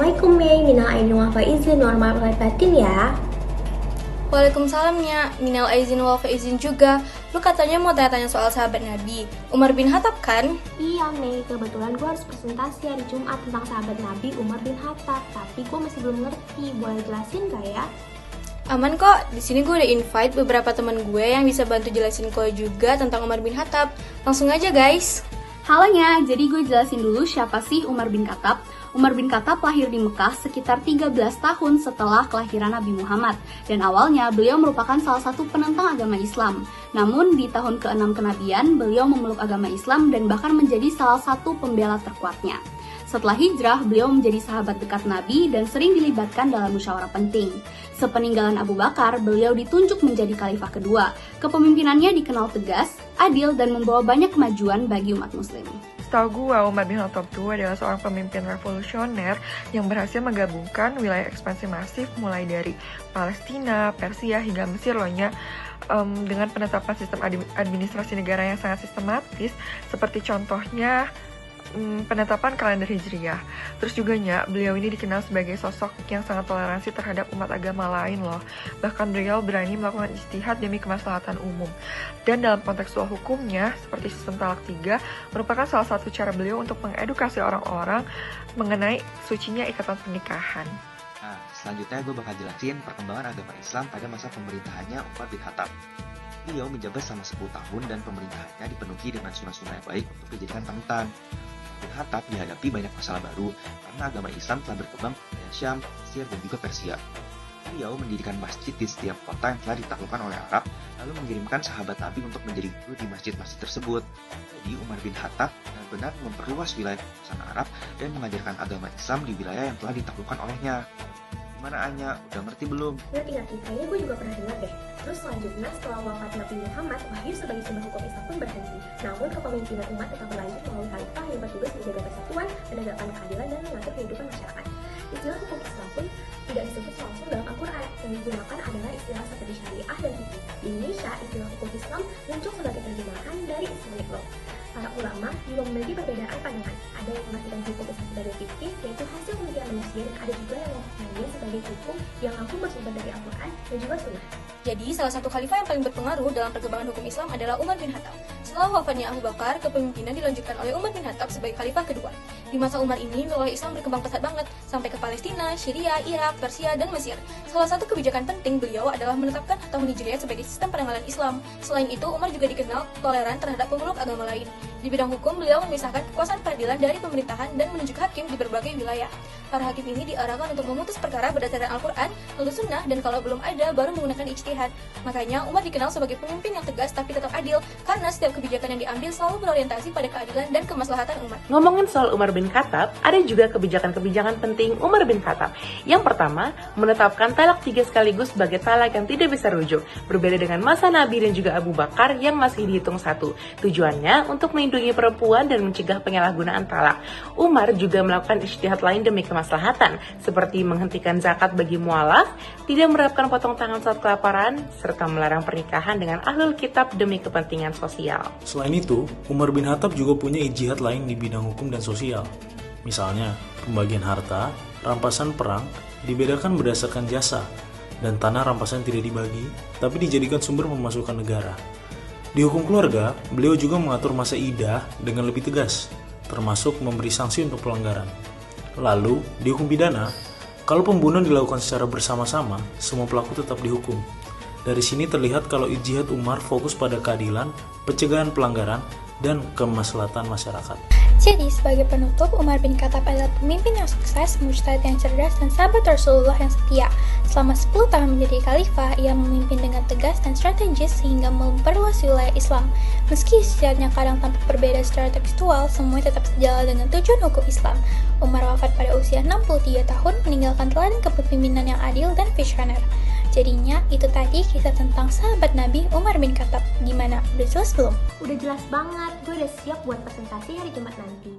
Assalamualaikum Mei, minal aidin wal faizin, normal batin ya. Waalaikumsalam Nya, minal aizin wal faizin juga. Lu katanya mau tanya-tanya soal sahabat Nabi, Umar bin Khattab kan? Iya Mei, kebetulan gue harus presentasi hari Jumat tentang sahabat Nabi Umar bin Khattab. Tapi gue masih belum ngerti, boleh jelasin gak ya? Aman kok, di sini gue udah invite beberapa teman gue yang bisa bantu jelasin kau juga tentang Umar bin Khattab. Langsung aja guys. Halo Nya, jadi gue jelasin dulu siapa sih Umar bin Khattab. Umar bin Khattab lahir di Mekah sekitar 13 tahun setelah kelahiran Nabi Muhammad. Dan awalnya beliau merupakan salah satu penentang agama Islam. Namun di tahun ke-6 kenabian, beliau memeluk agama Islam dan bahkan menjadi salah satu pembela terkuatnya. Setelah hijrah, beliau menjadi sahabat dekat Nabi dan sering dilibatkan dalam musyawarah penting. Sepeninggalan Abu Bakar, beliau ditunjuk menjadi khalifah kedua. Kepemimpinannya dikenal tegas, adil, dan membawa banyak kemajuan bagi umat muslim. Setahu gue, Umar bin Khattab itu adalah seorang pemimpin revolusioner yang berhasil menggabungkan wilayah ekspansi masif mulai dari Palestina, Persia, hingga Mesir loh Nya. Dengan penetapan sistem administrasi negara yang sangat sistematis, seperti contohnya penetapan kalender Hijriyah. Terus juga Nya, beliau ini dikenal sebagai sosok yang sangat toleransi terhadap umat agama lain loh. Bahkan beliau berani melakukan ijtihad demi kemaslahatan umum. Dan dalam konteks soal hukumnya, seperti sistem talak 3, merupakan salah satu cara beliau untuk mengedukasi orang-orang mengenai sucinya ikatan pernikahan. Nah, selanjutnya gue bakal jelasin perkembangan agama Islam pada masa pemerintahannya Umar bin Khattab. Beliau menjabat selama 10 tahun dan pemerintahannya dipenuhi dengan sunnah-sunnah yang baik untuk dijadikan panutan. Bin Khattab dihadapi banyak masalah baru karena agama Islam telah berkembang di Syam, Mesir, dan juga Persia. Beliau mendirikan masjid di setiap kota yang telah ditaklukkan oleh Arab, lalu mengirimkan sahabat Nabi untuk menjadi guru di masjid-masjid tersebut. Jadi Umar bin Khattab benar-benar memperluas wilayah kekuasaan Arab dan mengajarkan agama Islam di wilayah yang telah ditaklukkan olehnya. Gimana Anya? Udah ngerti belum? Ngerti, kayaknya gue juga pernah dengar deh. Terus selanjutnya setelah wafat Nabi Muhammad, wahyu sebagai sumber hukum Islam pun berhenti. Namun kepemimpinan umat tetap berlanjut melalui khalifah yang bertugas menjaga persatuan, menegakkan keadilan, dan mengatur kehidupan masyarakat. Istilah hukum Islam pun tidak disebut langsung dalam Al-Quran. Yang digunakan adalah istilah seperti syariah dan fikih. Di Indonesia, istilah hukum Islam muncul sebagai terjemahan dari Islamic law. Para ulama juga memiliki perbedaan pandangan. Ada yang mengartikan hukum Islam sebagai fikih, yaitu hasil pemikiran manusia, dan ada juga yang memaknainya sebagai hukum yang langsung bersumber dari Al-Quran dan juga Sunnah. Jadi, salah satu khalifah yang paling berpengaruh dalam perkembangan hukum Islam adalah Umar bin Khattab. Setelah wafatnya Abu Bakar, kepemimpinan dilanjutkan oleh Umar bin Khattab sebagai khalifah kedua. Di masa Umar ini, wilayah Islam berkembang pesat banget, sampai ke Palestina, Syria, Irak, Persia, dan Mesir. Salah satu kebijakan penting beliau adalah menetapkan tahun Hijriah sebagai sistem penanggalan Islam. Selain itu, Umar juga dikenal toleran terhadap pemeluk agama lain. Di bidang hukum, beliau memisahkan kekuasaan peradilan dari pemerintahan dan menunjuk hakim di berbagai wilayah. Para hakim ini diarahkan untuk memutus perkara berdasarkan Al-Quran, lalu Sunnah, dan kalau belum ada, baru menggunakan ijtihad. Makanya, Umar dikenal sebagai pemimpin yang tegas tapi tetap adil, karena setiap kebijakan yang diambil selalu berorientasi pada keadilan dan kemaslahatan umat. Ngomongin soal Umar bin Khattab, ada juga kebijakan-kebijakan penting Umar bin Khattab. Yang pertama, menetapkan talak 3 sekaligus sebagai talak yang tidak bisa rujuk, berbeda dengan masa Nabi dan juga Abu Bakar yang masih dihitung satu. Tujuannya untuk melindungi perempuan dan mencegah penyalahgunaan talak. Umar juga melakukan ijtihad lain demi kemaslahatan, seperti menghentikan zakat bagi mualaf, tidak menerapkan potong tangan saat kelaparan, serta melarang pernikahan dengan ahlul kitab demi kepentingan sosial. Selain itu, Umar bin Khattab juga punya ijtihad lain di bidang hukum dan sosial. Misalnya, pembagian harta, rampasan perang, dibedakan berdasarkan jasa, dan tanah rampasan tidak dibagi, tapi dijadikan sumber pemasukan negara. Di hukum keluarga, beliau juga mengatur masa iddah dengan lebih tegas, termasuk memberi sanksi untuk pelanggaran. Lalu, di hukum pidana, kalau pembunuhan dilakukan secara bersama-sama, semua pelaku tetap dihukum. Dari sini terlihat kalau ijtihad Umar fokus pada keadilan, pencegahan pelanggaran, dan kemaslahatan masyarakat. Jadi, sebagai penutup, Umar bin Khattab adalah pemimpin yang sukses, mujtahid yang cerdas, dan sahabat Rasulullah yang setia. Selama 10 tahun menjadi khalifah, ia memimpin dengan tegas dan strategis sehingga memperluas wilayah Islam. Meski ijtihadnya kadang tampak berbeda secara tekstual, semuanya tetap sejalan dengan tujuan hukum Islam. Umar wafat pada usia 63 tahun, meninggalkan teladan kepemimpinan yang adil dan visioner. Jadinya, itu tadi kisah tentang sahabat Nabi Umar bin Khattab. Gimana? Udah jelas belum? Udah jelas banget, gue udah siap buat presentasi hari Jumat nanti.